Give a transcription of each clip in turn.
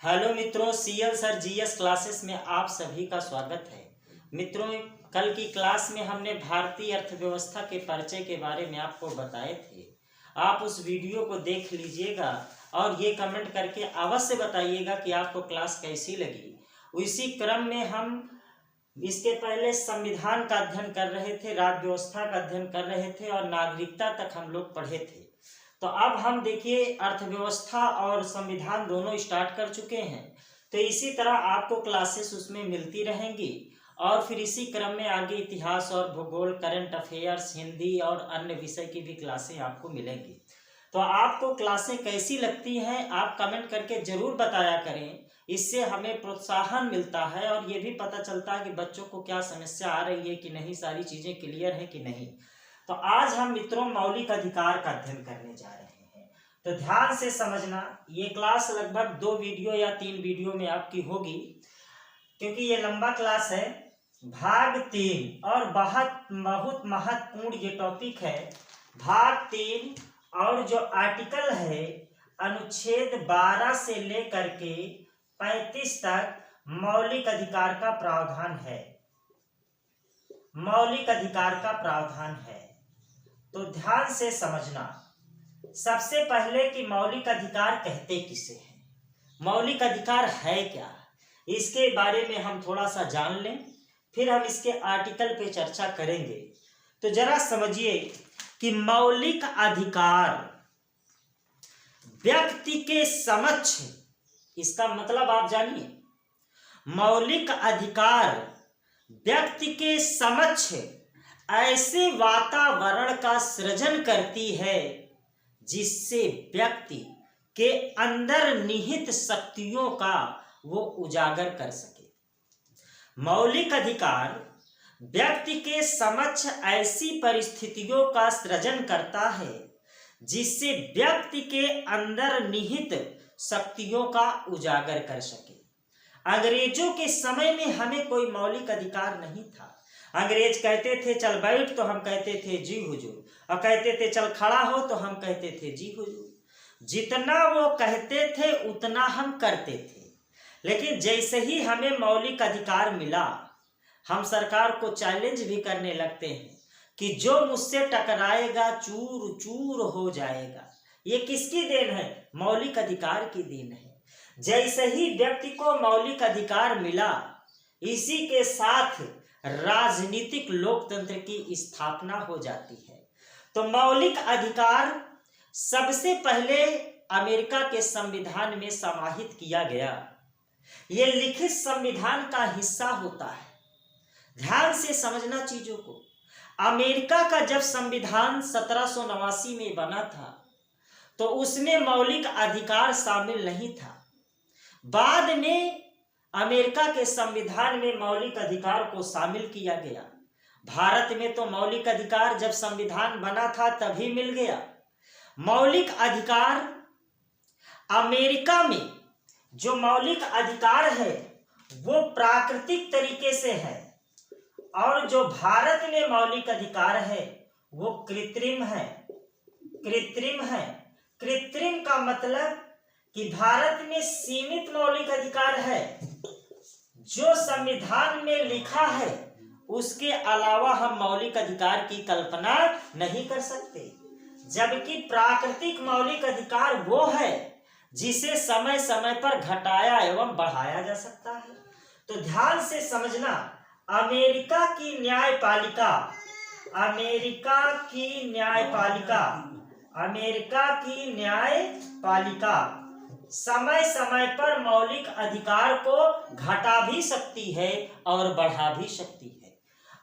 Hello मित्रों, CL sir GS classes में आप सभी का स्वागत है। मित्रों, कल की क्लास में हमने भारतीय अर्थव्यवस्था के परिचय के बारे में आपको बताए थे। आप उस वीडियो को देख लीजिएगा और ये कमेंट करके अवश्य बताइएगा कि आपको क्लास कैसी लगी। उसी क्रम में हम इसके पहले संविधान का अध्ययन कर रहे थे, राज्य व्यवस्था का अध्ययन कर रहे थे और नागरिकता तक हम लोग पढ़े थे। तो अब हम देखिए अर्थव्यवस्था और संविधान दोनों स्टार्ट कर चुके हैं। तो इसी तरह आपको क्लासेस उसमें मिलती रहेंगी और फिर इसी क्रम में आगे इतिहास और भूगोल, करंट अफेयर्स, हिंदी और अन्य विषय की भी क्लासें आपको मिलेंगी। तो आपको क्लासें कैसी लगती हैं आप कमेंट करके जरूर बताया करें। इससे हमें प्रोत्साहन मिलता है और ये भी पता चलता है कि बच्चों को क्या समस्या आ रही है कि नहीं, सारी चीज़ें क्लियर है कि नहीं। तो आज हम मित्रों मौलिक अधिकार का अध्ययन करने जा रहे हैं। तो ध्यान से समझना, ये क्लास लगभग 2 वीडियो या 3 वीडियो में आपकी होगी, क्योंकि ये लंबा क्लास है। भाग 3 और बहुत महत्वपूर्ण ये टॉपिक है। भाग 3 और जो आर्टिकल है अनुच्छेद 12 से लेकर के 35 तक मौलिक अधिकार का प्रावधान है। मौलिक अधिकार का प्रावधान है, तो ध्यान से समझना। सबसे पहले कि मौलिक अधिकार कहते किसे हैं, मौलिक अधिकार है क्या, इसके बारे में हम थोड़ा सा जान लें, फिर हम इसके आर्टिकल पे चर्चा करेंगे। तो जरा समझिए कि मौलिक अधिकार व्यक्ति के समक्ष, इसका मतलब आप जानिए, मौलिक अधिकार व्यक्ति के समक्ष ऐसे वातावरण का सृजन करती है जिससे व्यक्ति के अंदर निहित शक्तियों का वो उजागर कर सके। मौलिक अधिकार व्यक्ति के समक्ष ऐसी परिस्थितियों का सृजन करता है जिससे व्यक्ति के अंदर निहित शक्तियों का उजागर कर सके। अंग्रेजों के समय में हमें कोई मौलिक अधिकार नहीं था। अंग्रेज कहते थे चल बैठ तो हम कहते थे जी हुजूर, और कहते थे चल खड़ा हो तो हम कहते थे जी हुजूर। जितना वो कहते थे उतना हम करते थे। लेकिन जैसे ही हमें मौलिक अधिकार मिला, हम सरकार को चैलेंज भी करने लगते हैं कि जो मुझसे टकराएगा चूर चूर हो जाएगा। ये किसकी देन है? मौलिक अधिकार की देन है। जैसे ही व्यक्ति को मौलिक अधिकार मिला, इसी के साथ राजनीतिक लोकतंत्र की स्थापना हो जाती है। तो मौलिक अधिकार सबसे पहले अमेरिका के संविधान में समाहित किया गया। ये लिखित संविधान का हिस्सा होता है। ध्यान से समझना चीजों को। अमेरिका का जब संविधान 1789 में बना था तो उसमें मौलिक अधिकार शामिल नहीं था। बाद में अमेरिका के संविधान में मौलिक अधिकार को शामिल किया गया। भारत में तो मौलिक अधिकार जब संविधान बना था तभी मिल गया। मौलिक अधिकार अमेरिका में जो मौलिक अधिकार है वो प्राकृतिक तरीके से है, और जो भारत में मौलिक अधिकार है वो कृत्रिम है। कृत्रिम है। कृत्रिम का मतलब कि भारत में सीमित मौलिक अधिकार है। जो संविधान में लिखा है उसके अलावा हम मौलिक अधिकार की कल्पना नहीं कर सकते। जबकि प्राकृतिक मौलिक अधिकार वो है जिसे समय समय पर घटाया एवं बढ़ाया जा सकता है। तो ध्यान से समझना, अमेरिका की न्यायपालिका, अमेरिका की न्यायपालिका समय समय पर मौलिक अधिकार को घटा भी सकती है और बढ़ा भी सकती है।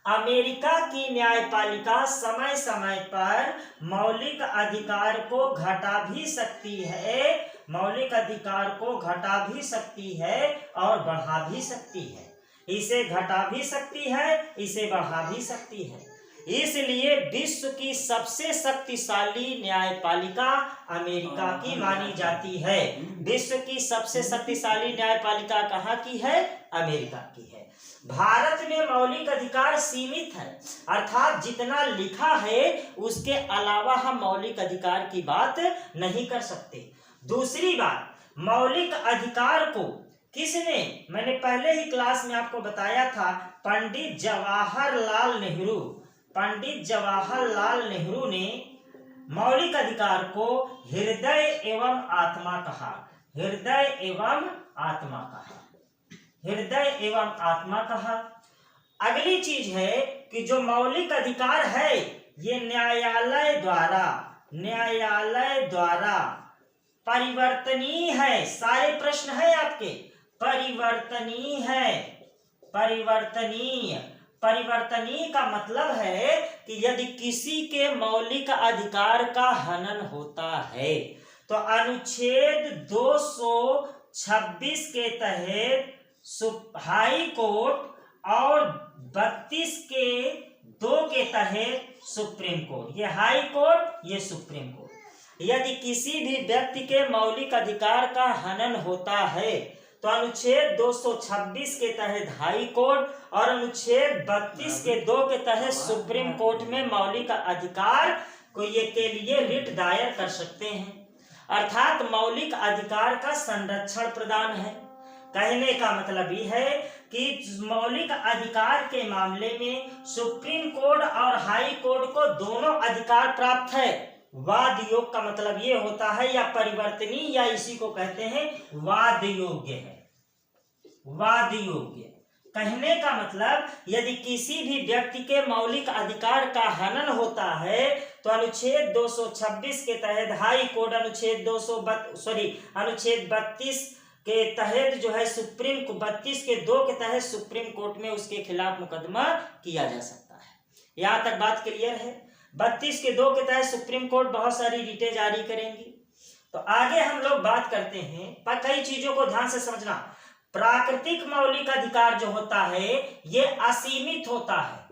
अमेरिका की न्यायपालिका समय समय पर मौलिक अधिकार को घटा भी सकती है, मौलिक अधिकार को घटा भी सकती है और बढ़ा भी सकती है। इसे घटा भी सकती है, इसे बढ़ा भी सकती है। इसलिए विश्व की सबसे शक्तिशाली न्यायपालिका अमेरिका की मानी जाती है। विश्व की सबसे शक्तिशाली न्यायपालिका कहाँ की है? अमेरिका की है। भारत में मौलिक अधिकार सीमित है, अर्थात जितना लिखा है उसके अलावा हम मौलिक अधिकार की बात नहीं कर सकते। दूसरी बात, मौलिक अधिकार को किसने, मैंने पहले ही क्लास में आपको बताया था, पंडित जवाहरलाल नेहरू, पंडित जवाहरलाल नेहरू ने मौलिक अधिकार को हृदय एवं आत्मा कहा, हृदय एवं आत्मा कहा, हृदय एवं आत्मा कहा। अगली चीज है कि जो मौलिक अधिकार है ये न्यायालय द्वारा परिवर्तनीय है। सारे प्रश्न है आपके परिवर्तनीय है, परिवर्तनीय, परिवर्तनीय का मतलब है कि यदि किसी के मौलिक अधिकार का हनन होता है तो अनुच्छेद 226 के तहत हाई कोर्ट और 32 के 2 के तहत सुप्रीम कोर्ट, ये हाई कोर्ट ये सुप्रीम कोर्ट, यदि किसी भी व्यक्ति के मौलिक अधिकार का हनन होता है तो अनुच्छेद 226 के तहत हाई कोर्ट और अनुच्छेद 32 के 2 के तहत सुप्रीम कोर्ट में मौलिक अधिकार को ये के लिए रिट दायर कर सकते हैं। अर्थात मौलिक अधिकार का संरक्षण प्रदान है। कहने का मतलब ये है कि मौलिक अधिकार के मामले में सुप्रीम कोर्ट और हाई कोर्ट को दोनों अधिकार प्राप्त है। वाद योग का मतलब ये होता है या परिवर्तनीय या इसी को कहते हैं वाद योग्य है, वाद योग्य। कहने का मतलब यदि किसी भी व्यक्ति के मौलिक अधिकार का हनन होता है तो अनुच्छेद 226 के तहत हाई कोर्ट अनुच्छेद 32 के तहत जो है सुप्रीम 32 के 2 के तहत सुप्रीम कोर्ट में उसके खिलाफ मुकदमा किया जा सकता है। यहाँ तक बात क्लियर है। 32 के 2 के तहत सुप्रीम कोर्ट बहुत सारी रिटें जारी करेंगी। तो आगे हम लोग बात करते हैं, पर कई चीजों को ध्यान से समझना। प्राकृतिक मौलिक अधिकार जो होता है ये असीमित होता है,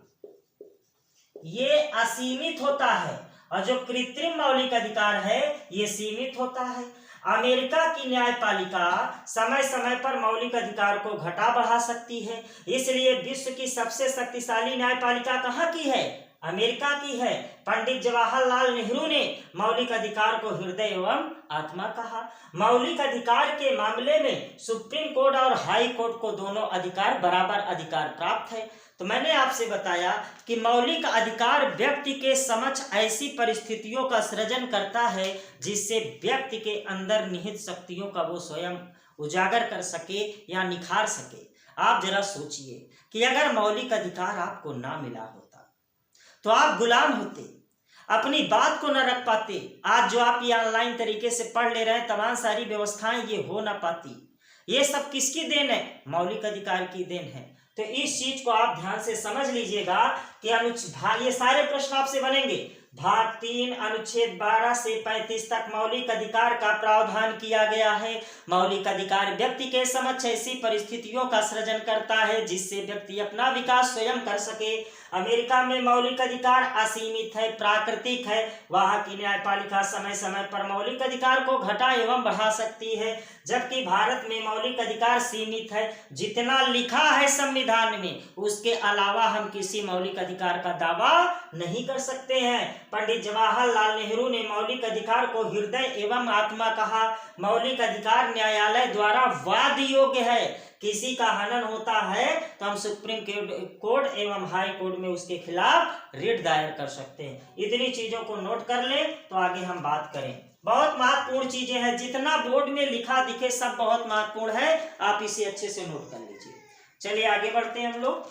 ये असीमित होता है, और जो कृत्रिम मौलिक अधिकार है ये सीमित होता है। अमेरिका की न्यायपालिका समय समय पर मौलिक अधिकार को घटा बढ़ा सकती है, इसलिए विश्व की सबसे शक्तिशाली न्यायपालिका कहाँ की है? अमेरिका की है। पंडित जवाहरलाल नेहरू ने मौलिक अधिकार को हृदय एवं आत्मा कहा। मौलिक अधिकार के मामले में सुप्रीम कोर्ट और हाई कोर्ट को दोनों अधिकार बराबर अधिकार प्राप्त है। तो मैंने आपसे बताया कि मौलिक अधिकार व्यक्ति के समक्ष ऐसी परिस्थितियों का सृजन करता है जिससे व्यक्ति के अंदर निहित शक्तियों का वो स्वयं उजागर कर सके या निखार सके। आप जरा सोचिए कि अगर मौलिक अधिकार आपको ना मिला होता तो आप गुलाम होते, अपनी बात को न रख पाते। आज जो आप ये ऑनलाइन तरीके से पढ़ ले रहे हैं, तमाम सारी व्यवस्थाएं ये हो ना पाती। ये सब किसकी देन है? मौलिक अधिकार की देन है। तो इस चीज को आप ध्यान से समझ लीजिएगा कि ये सारे प्रश्न आपसे बनेंगे। भाग 3 अनुच्छेद 12 से 35 तक मौलिक अधिकार का प्रावधान किया गया है। मौलिक अधिकार व्यक्ति के समक्ष ऐसी परिस्थितियों का सृजन करता है जिससे व्यक्ति अपना विकास स्वयं कर सके। अमेरिका में मौलिक अधिकार असीमित है, प्राकृतिक है। वहां की न्यायपालिका समय समय पर मौलिक अधिकार को घटा एवं बढ़ा सकती है, जबकि भारत में मौलिक अधिकार सीमित है। जितना लिखा है संविधान में उसके अलावा हम किसी मौलिक अधिकार का दावा नहीं कर सकते हैं। पंडित जवाहरलाल नेहरू ने मौलिक अधिकार को हृदय एवं आत्मा कहा। मौलिक अधिकार न्यायालय द्वारा वाद योग्य है। किसी का हनन होता है तो हम सुप्रीम कोर्ट एवं हाई कोर्ट में उसके खिलाफ रिट दायर कर सकते हैं। इतनी चीजों को नोट कर लें तो आगे हम बात करें। बहुत महत्वपूर्ण चीजें हैं, जितना बोर्ड में लिखा दिखे सब बहुत महत्वपूर्ण है। आप इसे अच्छे से नोट कर लीजिए। चलिए आगे बढ़ते हैं हम लोग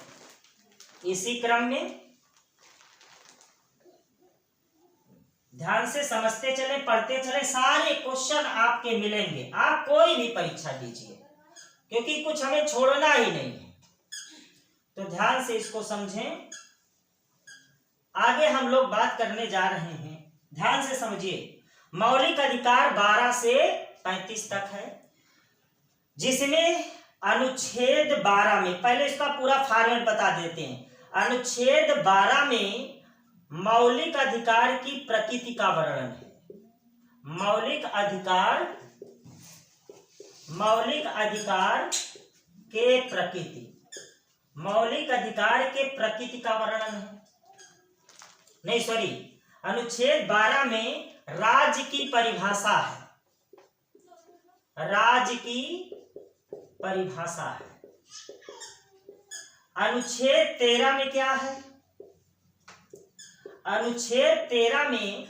इसी क्रम में। ध्यान से समझते चले, पढ़ते चले। सारे क्वेश्चन आपके मिलेंगे, आप कोई भी परीक्षा दीजिए, क्योंकि कुछ हमें छोड़ना ही नहीं है। तो ध्यान से इसको समझें। आगे हम लोग बात करने जा रहे हैं, ध्यान से समझिए। मौलिक अधिकार 12 से 35 तक है, जिसमें अनुच्छेद 12 में, पहले इसका पूरा फॉर्मेट बता देते हैं। अनुच्छेद 12 में मौलिक अधिकार की प्रकृति का वर्णन है। मौलिक अधिकार के प्रकृति, मौलिक अधिकार के प्रकृति का वर्णन है। नहीं सॉरी, अनुच्छेद 12 में राज्य की परिभाषा है। राज्य की परिभाषा है। अनुच्छेद 13 में क्या है? अनुच्छेद 13 में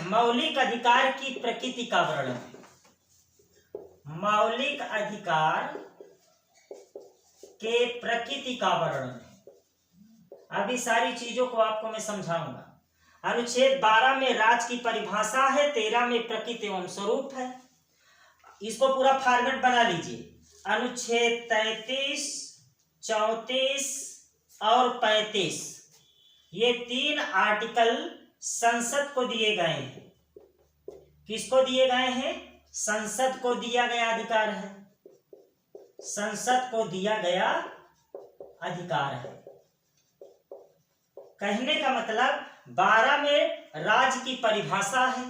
मौलिक अधिकार की प्रकृति का वर्णन है। मौलिक अधिकार के प्रकृति का वर्णन है। अभी सारी चीजों को आपको मैं समझाऊंगा। अनुच्छेद 12 में राज्य की परिभाषा है, 13 में प्रकृति एवं स्वरूप है। इसको पूरा फॉर्मेट बना लीजिए। अनुच्छेद 33, 34 और 35 ये 3 आर्टिकल संसद को दिए गए हैं। किसको दिए गए हैं? संसद को दिया गया अधिकार है। संसद को दिया गया अधिकार है। कहने का मतलब 12 में राज्य की परिभाषा है,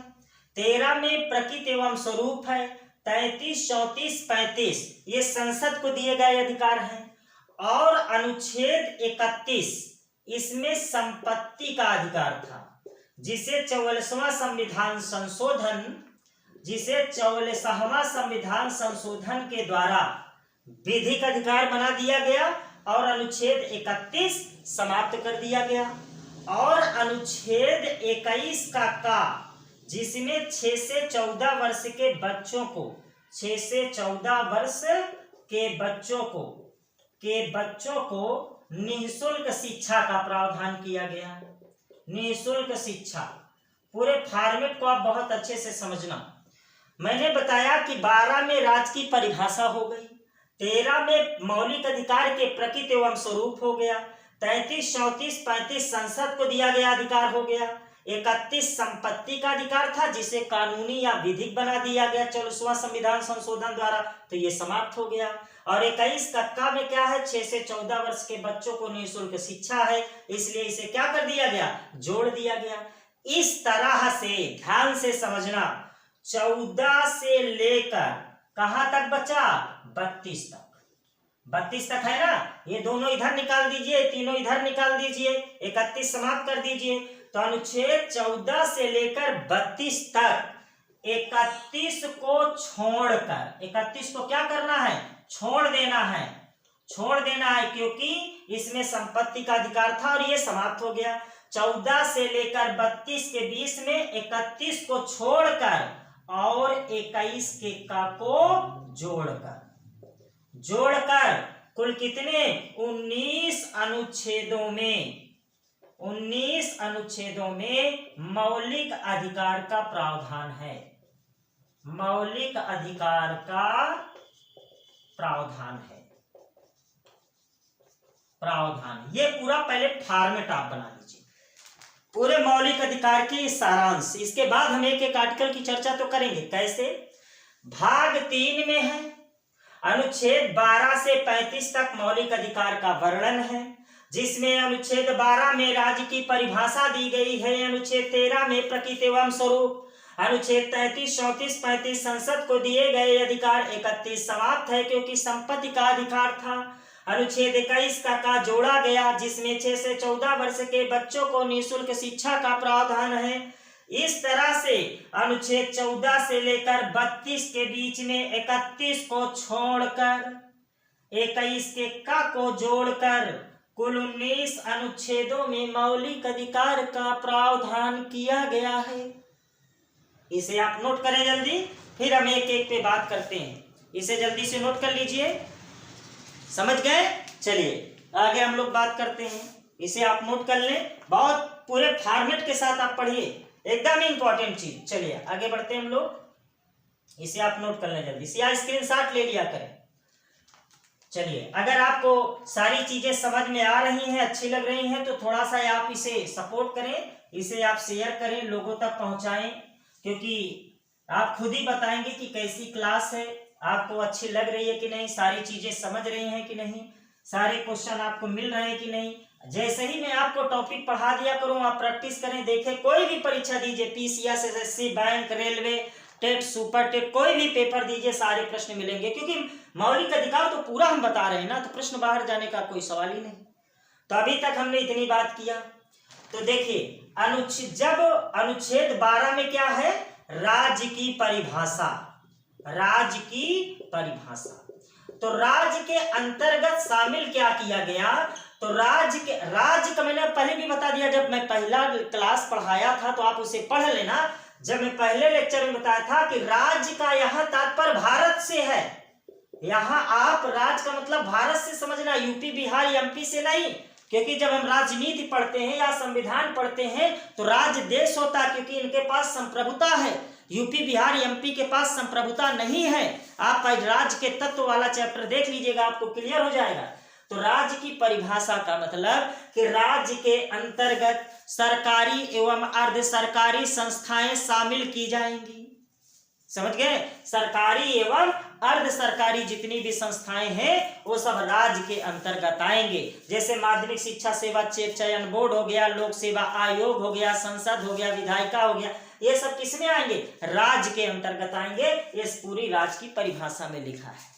13 में प्रकृति एवं स्वरूप है, 33, 34, 35 ये संसद को दिए गए अधिकार हैं। और अनुच्छेद 31 इसमें संपत्ति का अधिकार था, जिसे 44वां संविधान संशोधन के द्वारा विधिक अधिकार बना दिया गया और अनुच्छेद 31 समाप्त कर दिया गया। और अनुच्छेद 21 का जिसमें 6 से 14 वर्ष के बच्चों को 6 से 14 वर्ष के बच्चों को निःशुल्क शिक्षा का प्रावधान किया गया। निःशुल्क शिक्षा, पूरे फॉर्मेट को आप बहुत अच्छे से समझना। मैंने बताया कि 12 में राज्य की परिभाषा हो गई, 13 में मौलिक अधिकार के प्रकृति एवं स्वरूप हो गया, 33, 34, 35 संसद को दिया गया अधिकार हो गया, 31 संपत्ति का अधिकार था जिसे कानूनी या विधिक बना दिया गया 44वां संविधान संशोधन द्वारा, तो ये समाप्त हो गया। और 21 कक्का में क्या है? 6 से 14 वर्ष के बच्चों को निःशुल्क शिक्षा है, इसलिए इसे क्या कर दिया गया? जोड़ दिया गया। इस तरह से ध्यान से समझना, 14 से लेकर कहां तक बचा? 32 तक। 32 तक है ना? ये दोनों इधर निकाल दीजिए, तीनों इधर निकाल दीजिए, 31 समाप्त कर दीजिए। तो अनुच्छेद 14 से लेकर 32 तक 31 को छोड़कर, 31 को क्या करना है? छोड़ देना है। छोड़ देना है क्योंकि इसमें संपत्ति का अधिकार था और ये समाप्त हो गया। 14 से लेकर 32 के बीच में 31 को छोड़कर और 21 के का को जोड़कर कुल कितने? 19 अनुच्छेदों में मौलिक अधिकार का प्रावधान है। मौलिक अधिकार का प्रावधान है। ये पूरा पहले फॉर्मेट आप बना लीजिए, पूरे मौलिक अधिकार की सारांश। इसके बाद हम एक एक आर्टिकल की चर्चा तो करेंगे। कैसे? भाग 3 में है, अनुच्छेद 12 से 35 तक मौलिक अधिकार का वर्णन है, जिसमें अनुच्छेद 12 में राज्य की परिभाषा दी गई है, अनुच्छेद 13 में प्रकृति एवं स्वरूप, अनुच्छेद 33, 34, 35 संसद को दिए गए अधिकार, 31 समाप्त है क्योंकि संपत्ति का अधिकार था। अनुच्छेद 21 का जोड़ा गया, जिसमें 6 से 14 वर्ष के बच्चों को निःशुल्क शिक्षा का प्रावधान है। इस तरह से अनुच्छेद 14 से लेकर 32 के बीच में 31 को छोड़कर 21 के का को जोड़कर कुल 19 अनुच्छेदों में मौलिक अधिकार का प्रावधान किया गया है। इसे आप नोट करें जल्दी, फिर हम एक एक पे बात करते हैं। इसे जल्दी से नोट कर लीजिए, समझ गए? चलिए आगे हम लोग बात करते हैं। इसे आप नोट कर लें, बहुत पूरे फॉर्मेट के साथ आप पढ़िए, एकदम इंपॉर्टेंट चीज। चलिए आगे बढ़ते हैं हम लोग। इसे आप नोट कर लें जल्दी से या स्क्रीनशॉट ले लिया करें। चलिए, अगर आपको सारी चीजें समझ में आ रही हैं, अच्छी लग रही हैं, तो थोड़ा सा आप इसे सपोर्ट करें, इसे आप शेयर करें, लोगों तक पहुंचाएं, क्योंकि आप खुद ही बताएंगे कि कैसी क्लास है, आपको अच्छी लग रही है कि नहीं, सारी चीजें समझ रही हैं कि नहीं, सारे क्वेश्चन आपको मिल रहे हैं कि नहीं। जैसे ही मैं आपको टॉपिक पढ़ा दिया करूं, आप प्रैक्टिस करें। देखें, कोई भी परीक्षा दीजिए, PCS, SSC, bank, railway, TET, super TET, कोई भी पेपर दीजिए, सारे प्रश्न मिलेंगे, क्योंकि मौलिक अधिकार तो पूरा हम बता रहे हैं ना, तो प्रश्न बाहर जाने का कोई सवाल ही नहीं। तो अभी तक हमने इतनी बात किया। तो देखिए, जब अनुच्छेद 12 में क्या है? राज्य की परिभाषा। राज्य की परिभाषा। तो राज्य के अंतर्गत शामिल क्या किया गया, तो राज्य का मैंने पहले भी बता दिया, जब मैं पहला क्लास पढ़ाया था तो आप उसे पढ़ लेना। जब मैं पहले लेक्चर में बताया था कि राज्य का यहाँ तात्पर्य भारत से है। यहाँ आप राज्य का मतलब भारत से समझना, यूपी बिहार एमपी से नहीं, क्योंकि जब हम राजनीति पढ़ते हैं या संविधान पढ़ते हैं तो राज्य देश होता है, क्योंकि इनके पास संप्रभुता है। यूपी बिहार एमपी के पास संप्रभुता नहीं है। आप राज्य के तत्व वाला चैप्टर देख लीजिएगा, आपको क्लियर हो जाएगा। तो राज्य की परिभाषा का मतलब कि राज्य के अंतर्गत सरकारी एवं अर्ध सरकारी संस्थाएं शामिल की जाएंगी। समझ गए? सरकारी एवं अर्ध सरकारी जितनी भी संस्थाएं हैं वो सब राज्य के अंतर्गत आएंगे। जैसे माध्यमिक शिक्षा सेवा चयन बोर्ड हो गया, लोक सेवा आयोग हो गया, संसद हो गया, विधायिका हो गया, ये सब किसमें आएंगे? राज्य के अंतर्गत आएंगे। ये पूरी राज्य की परिभाषा में लिखा है।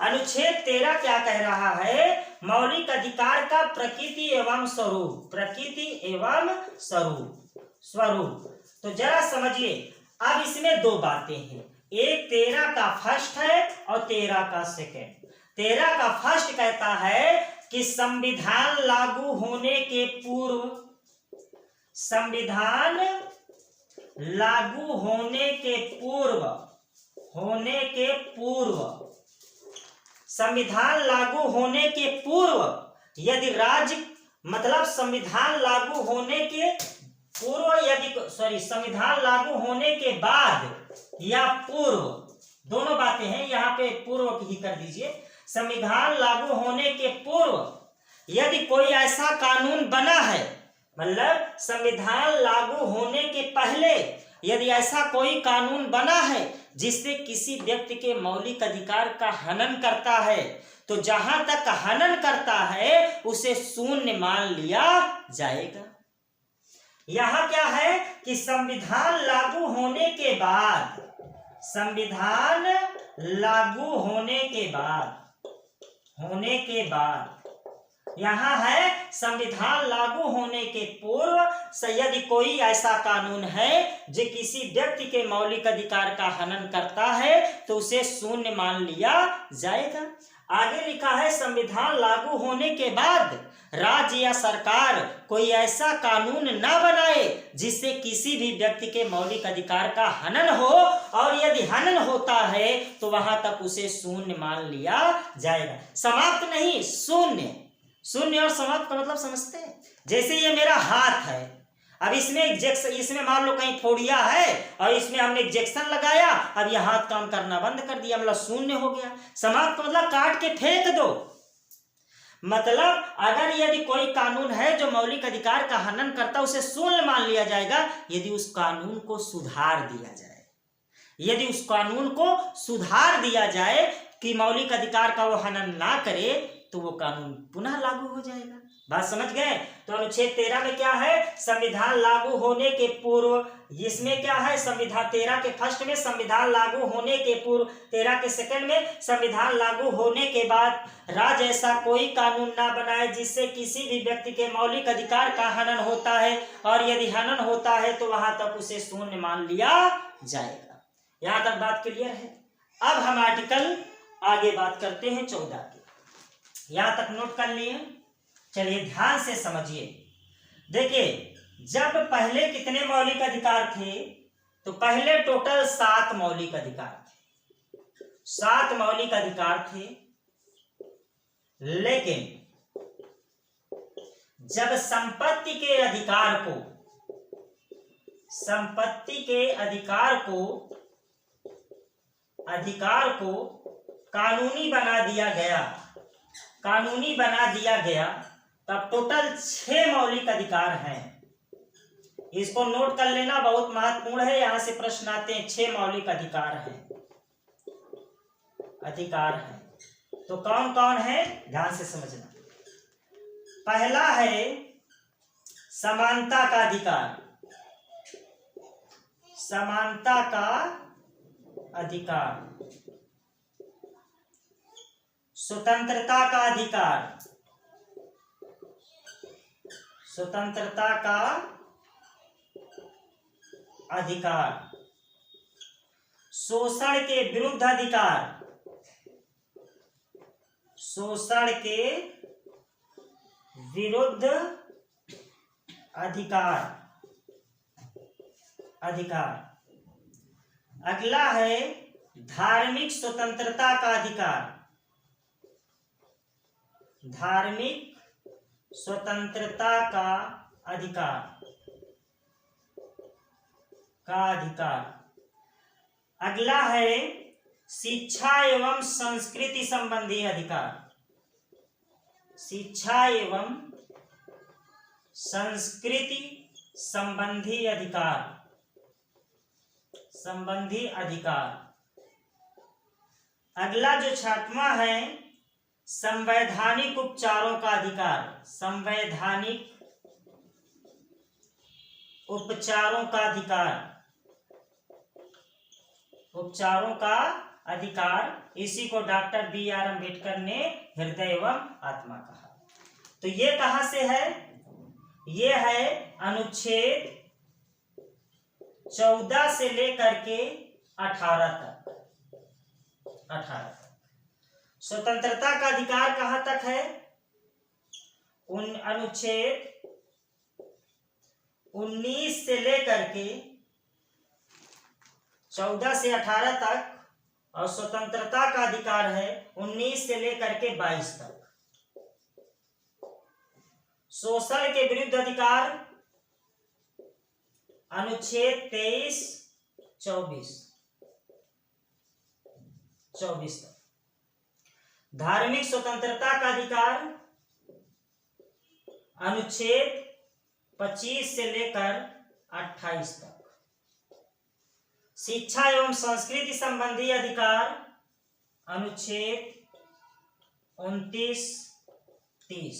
अनुच्छेद 13 क्या कह रहा है? मौलिक अधिकार का प्रकृति एवं स्वरूप, प्रकृति एवं स्वरूप। तो जरा समझिए, अब इसमें दो बातें हैं, एक 13 का फर्स्ट है और 13 का सेकंड। 13 का फर्स्ट कहता है कि संविधान लागू होने के पूर्व, संविधान लागू होने के पूर्व, संविधान लागू होने के पूर्व यदि राज्य मतलब संविधान लागू होने के पूर्व संविधान लागू होने के बाद या पूर्व, दोनों बातें हैं, यहाँ पे पूर्व ही कर दीजिए। संविधान लागू होने के पूर्व यदि कोई ऐसा कानून बना है, मतलब संविधान लागू होने के पहले यदि ऐसा कोई कानून बना है जिससे किसी व्यक्ति के मौलिक अधिकार का हनन करता है, तो जहां तक हनन करता है उसे शून्य मान लिया जाएगा। यहां क्या है कि संविधान लागू होने के बाद, संविधान लागू होने के बाद यहां है संविधान लागू होने के पूर्व यदि कोई ऐसा कानून है जो किसी व्यक्ति के मौलिक अधिकार का हनन करता है तो उसे शून्य मान लिया जाएगा। आगे लिखा है संविधान लागू होने के बाद राज्य या सरकार कोई ऐसा कानून न बनाए जिससे किसी भी व्यक्ति के मौलिक अधिकार का हनन हो, और यदि हनन होता है तो वहां तक उसे शून्य मान लिया जाएगा। समाप्त नहीं, शून्य। शून्य और समाप्त का मतलब समझते हैं? जैसे ये मेरा हाथ है, अब इसमें मान लो कहीं फोड़िया है और इसमें हमने इंजेक्शन लगाया, अब यह हाथ काम करना बंद कर दिया, मतलब शून्य हो गया। समाप्त मतलब काट के फेंक दो। मतलब अगर यदि कोई कानून है जो मौलिक अधिकार का हनन करता, उसे शून्य मान लिया जाएगा यदि उस कानून को सुधार दिया जाए। यदि उस कानून को सुधार दिया जाए कि मौलिक अधिकार का वो हनन ना करे तो वो कानून पुनः लागू हो जाएगा। बात समझ गए? तो अनुच्छेद 13 में क्या है? संविधान लागू होने के पूर्व। इसमें क्या है? संविधान 13 के फर्स्ट में संविधान लागू होने के पूर्व, 13 के सेकंड में संविधान लागू होने के बाद राज्य ऐसा कोई कानून ना बनाए जिससे किसी भी व्यक्ति के मौलिक अधिकार का हनन होता है, और यदि हनन होता है तो वहां तक उसे शून्य मान लिया जाएगा। यहां तक बात क्लियर है? अब हम आर्टिकल आगे बात करते हैं 14 की। यहां तक नोट कर लिए? चलिए ध्यान से समझिए। देखिए, जब पहले कितने मौलिक अधिकार थे? तो पहले टोटल 7 मौलिक अधिकार थे। 7 मौलिक अधिकार थे, लेकिन जब संपत्ति के अधिकार को कानूनी बना दिया गया, तब टोटल 6 मौलिक अधिकार हैं। इसको नोट कर लेना, बहुत महत्वपूर्ण है, यहां से प्रश्न आते हैं। 6 मौलिक अधिकार हैं। तो कौन कौन है? ध्यान से समझना। पहला है समानता का अधिकार। स्वतंत्रता का अधिकार। शोषण के विरुद्ध अधिकार, शोषण के विरुद्ध अधिकार, अधिकार। अगला है धार्मिक स्वतंत्रता का अधिकार, धार्मिक स्वतंत्रता का अधिकार, का अधिकार। अगला है शिक्षा एवं संस्कृति संबंधी अधिकार, शिक्षा एवं संस्कृति संबंधी अधिकार, संबंधी अधिकार। अगला जो 6वां है संवैधानिक उपचारों का अधिकार, संवैधानिक उपचारों का अधिकार, उपचारों का अधिकार। इसी को डॉक्टर बी.आर. अम्बेडकर ने हृदय एवं आत्मा कहा। तो ये कहां से है? ये है अनुच्छेद 14 से लेकर के 18 तक, 18 तक। स्वतंत्रता का अधिकार कहां तक है? उन अनुच्छेद 19 से लेकर के 14 से 18 तक, और स्वतंत्रता का अधिकार है 19 से लेकर के 22 तक। शोषण के विरुद्ध अधिकार अनुच्छेद 23, 24 तक। धार्मिक स्वतंत्रता का अधिकार अनुच्छेद 25 से लेकर 28 तक। शिक्षा एवं संस्कृति संबंधी अधिकार अनुच्छेद 29, 30।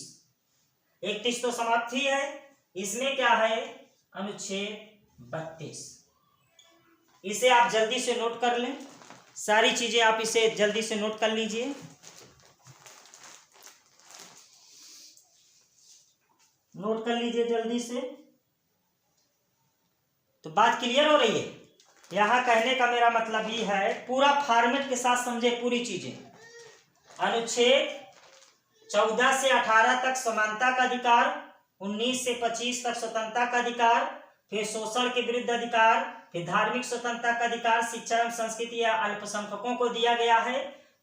31 तो समाप्ति है, इसमें क्या है? अनुच्छेद 32। इसे आप जल्दी से नोट कर लें, सारी चीजें आप इसे जल्दी से नोट कर लीजिए। नोट कर लीजिए जल्दी से। तो बात क्लियर हो रही है? यहां कहने का मेरा मतलब ये है, पूरा फॉर्मेट के साथ समझे पूरी चीजें। अनुच्छेद 14 से 18 तक समानता का अधिकार, 19 से 25 तक स्वतंत्रता का अधिकार, फिर शोषण के विरुद्ध अधिकार, फिर धार्मिक स्वतंत्रता का अधिकार, शिक्षा एवं संस्कृति या अल्पसंख्यकों को दिया गया है।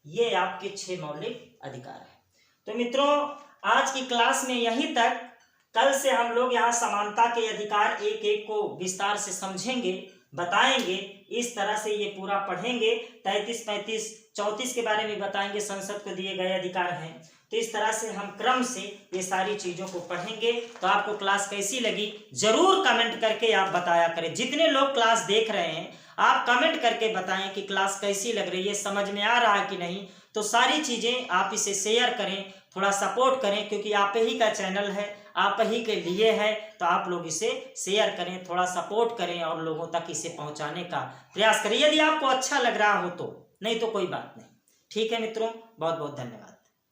ये आपके 6 मौलिक अधिकार है। तो मित्रों, आज की क्लास में यहीं तक। कल से हम लोग यहाँ समानता के अधिकार एक एक को विस्तार से समझेंगे, बताएंगे। इस तरह से ये पूरा पढ़ेंगे। 33, 35, 34 के बारे में बताएंगे, संसद को दिए गए अधिकार हैं। तो इस तरह से हम क्रम से ये सारी चीजों को पढ़ेंगे। तो आपको क्लास कैसी लगी जरूर कमेंट करके आप बताया करें। जितने लोग क्लास देख रहे हैं आप कमेंट करके बताएं कि क्लास कैसी लग रही है, समझ में आ रहा है कि नहीं। तो सारी चीजें आप इसे शेयर करें, थोड़ा सपोर्ट करें, क्योंकि आप ही का चैनल है, आप ही के लिए है। तो आप लोग इसे शेयर करें, थोड़ा सपोर्ट करें और लोगों तक इसे पहुंचाने का प्रयास करें, यदि आपको अच्छा लग रहा हो तो। नहीं तो कोई बात नहीं। ठीक है मित्रों, बहुत बहुत धन्यवाद।